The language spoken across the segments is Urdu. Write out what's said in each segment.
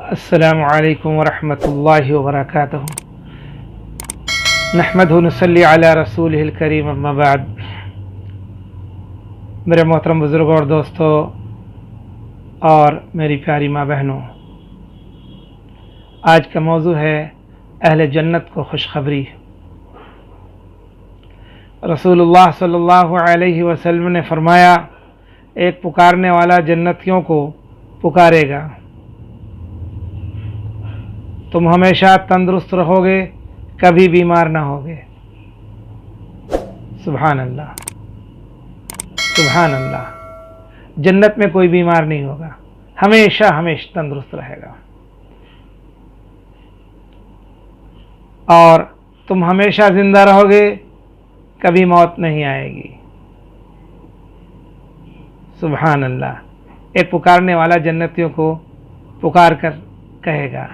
السلام علیکم ورحمۃ اللہ وبرکاتہ۔ نحمدہ ونصلی علی رسولہ الکریم، اما بعد۔ میرے محترم بزرگوں اور دوستوں اور میری پیاری ماں بہنوں، آج کا موضوع ہے اہل جنت کو خوشخبری۔ رسول اللہ صلی اللہ علیہ وسلم نے فرمایا، ایک پکارنے والا جنتیوں کو پکارے گا، تم ہمیشہ تندرست رہو گے، کبھی بیمار نہ ہوگے۔ سبحان اللہ، سبحان اللہ۔ جنت میں کوئی بیمار نہیں ہوگا، ہمیشہ تندرست رہے گا، اور تم ہمیشہ زندہ رہو گے، کبھی موت نہیں آئے گی۔ سبحان اللہ۔ ایک پکارنے والا جنتیوں کو پکار کر کہے گا،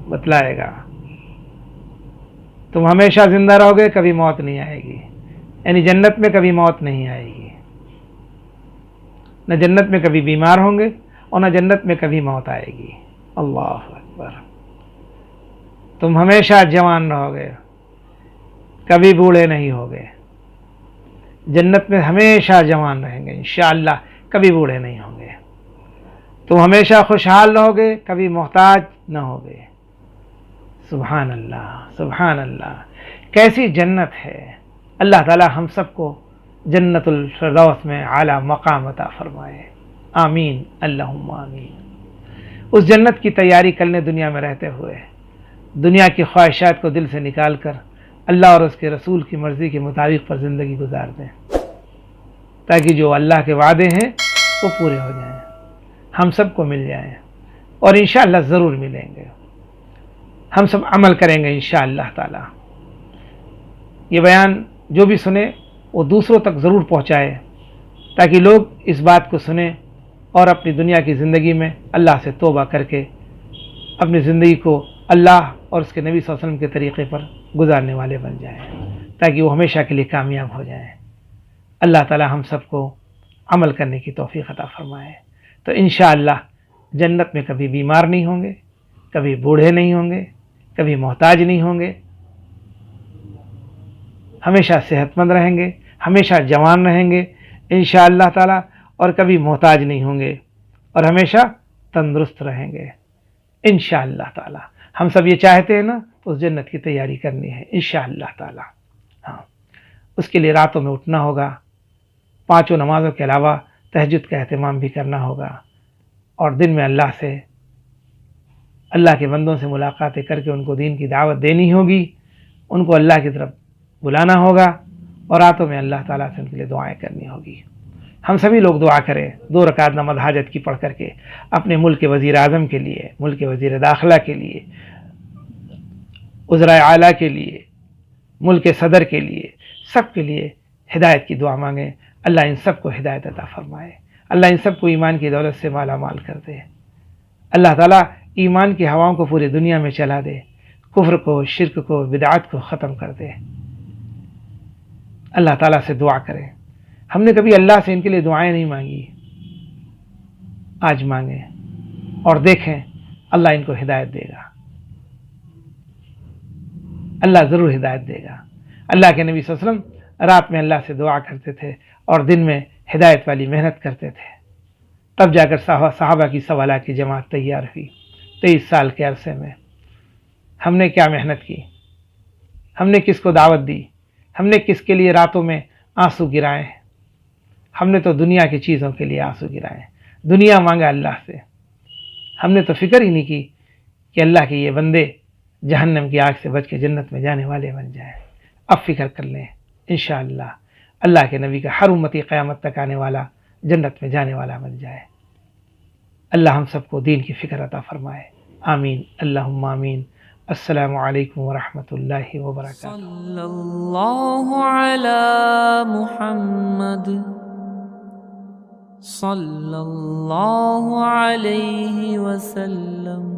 بتلائے گا، تم ہمیشہ زندہ رہو گے، کبھی موت نہیں آئے گی۔ یعنی جنت میں کبھی موت نہیں آئے گی، نہ جنت میں کبھی بیمار ہوں گے اور نہ جنت میں کبھی موت آئے گی۔ اللہ اکبر۔ تم ہمیشہ جوان رہو گے، کبھی بوڑھے نہیں ہوگے۔ جنت میں ہمیشہ جوان رہیں گے انشاءاللہ، کبھی بوڑھے نہیں ہوں گے۔ تم ہمیشہ خوشحال رہو گے، کبھی محتاج نہ ہوگے۔ سبحان اللہ، سبحان اللہ۔ کیسی جنت ہے! اللہ تعالی ہم سب کو جنت الفردوس میں اعلیٰ مقام عطا فرمائے، آمین اللہم آمین۔ اس جنت کی تیاری کر لیں دنیا میں رہتے ہوئے، دنیا کی خواہشات کو دل سے نکال کر اللہ اور اس کے رسول کی مرضی کے مطابق پر زندگی گزار دیں، تاکہ جو اللہ کے وعدے ہیں وہ پورے ہو جائیں، ہم سب کو مل جائیں، اور انشاءاللہ ضرور ملیں گے۔ ہم سب عمل کریں گے انشاءاللہ تعالی۔ یہ بیان جو بھی سنے وہ دوسروں تک ضرور پہنچائے، تاکہ لوگ اس بات کو سنیں اور اپنی دنیا کی زندگی میں اللہ سے توبہ کر کے اپنی زندگی کو اللہ اور اس کے نبی صلی اللہ علیہ وسلم کے طریقے پر گزارنے والے بن جائیں، تاکہ وہ ہمیشہ کے لیے کامیاب ہو جائیں۔ اللہ تعالی ہم سب کو عمل کرنے کی توفیق عطا فرمائے۔ تو انشاءاللہ جنت میں کبھی بیمار نہیں ہوں گے، کبھی بوڑھے نہیں ہوں گے، کبھی محتاج نہیں ہوں گے، ہمیشہ صحت مند رہیں گے، ہمیشہ جوان رہیں گے انشاءاللہ تعالی، اور کبھی محتاج نہیں ہوں گے، اور ہمیشہ تندرست رہیں گے انشاءاللہ تعالی۔ ہم سب یہ چاہتے ہیں نا، تو اس جنت کی تیاری کرنی ہے انشاءاللہ تعالی۔ ہاں، اس کے لیے راتوں میں اٹھنا ہوگا، 5 نمازوں کے علاوہ تہجد کا اہتمام بھی کرنا ہوگا، اور دن میں اللہ کے بندوں سے ملاقاتیں کر کے ان کو دین کی دعوت دینی ہوگی، ان کو اللہ کی طرف بلانا ہوگا، اور راتوں میں اللہ تعالیٰ سے ان کے لیے دعائیں کرنی ہوگی۔ ہم سبھی لوگ دعا کریں 2 رکعت نماز حاجت کی پڑھ کر کے، اپنے ملک کے وزیر اعظم کے لیے، ملک کے وزیر داخلہ کے لیے، وزراء اعلیٰ کے لیے، ملک کے صدر کے لیے، سب کے لیے ہدایت کی دعا مانگیں۔ اللہ ان سب کو ہدایت عطا فرمائے، اللہ ان سب کو ایمان کی دولت سے مالا مال کر دے۔ اللہ تعالیٰ ایمان کی ہواؤں کو پوری دنیا میں چلا دے، کفر کو، شرک کو، بدعات کو ختم کر دے۔ اللہ تعالیٰ سے دعا کریں۔ ہم نے کبھی اللہ سے ان کے لیے دعائیں نہیں مانگی، آج مانگیں اور دیکھیں اللہ ان کو ہدایت دے گا، اللہ ضرور ہدایت دے گا۔ اللہ کے نبی صلی اللہ علیہ وسلم رات میں اللہ سے دعا کرتے تھے اور دن میں ہدایت والی محنت کرتے تھے، تب جا کر صحابہ کی سوالہ کی جماعت تیار ہوئی۔ 23 سال کے عرصے میں ہم نے کیا محنت کی، ہم نے کس کو دعوت دی، ہم نے کس کے لیے راتوں میں آنسو گرائے۔ ہم نے تو دنیا کی چیزوں کے لیے آنسو گرائے، دنیا مانگا اللہ سے۔ ہم نے تو فکر ہی نہیں کی کہ اللہ کے یہ بندے جہنم کی آگ سے بچ کے جنت میں جانے والے بن جائیں۔ اب فکر کر لیں انشاءاللہ اللہ کے نبی کا ہر امتی قیامت تک آنے والا جنت میں جانے والا بن جائے۔ اللہ ہم سب کو دین کی فکر عطا فرمائے، آمین اللہم آمین۔ السلام علیکم ورحمۃ اللہ وبرکاتہ۔ صلی اللہ علی محمد صلی اللہ علیہ وسلم۔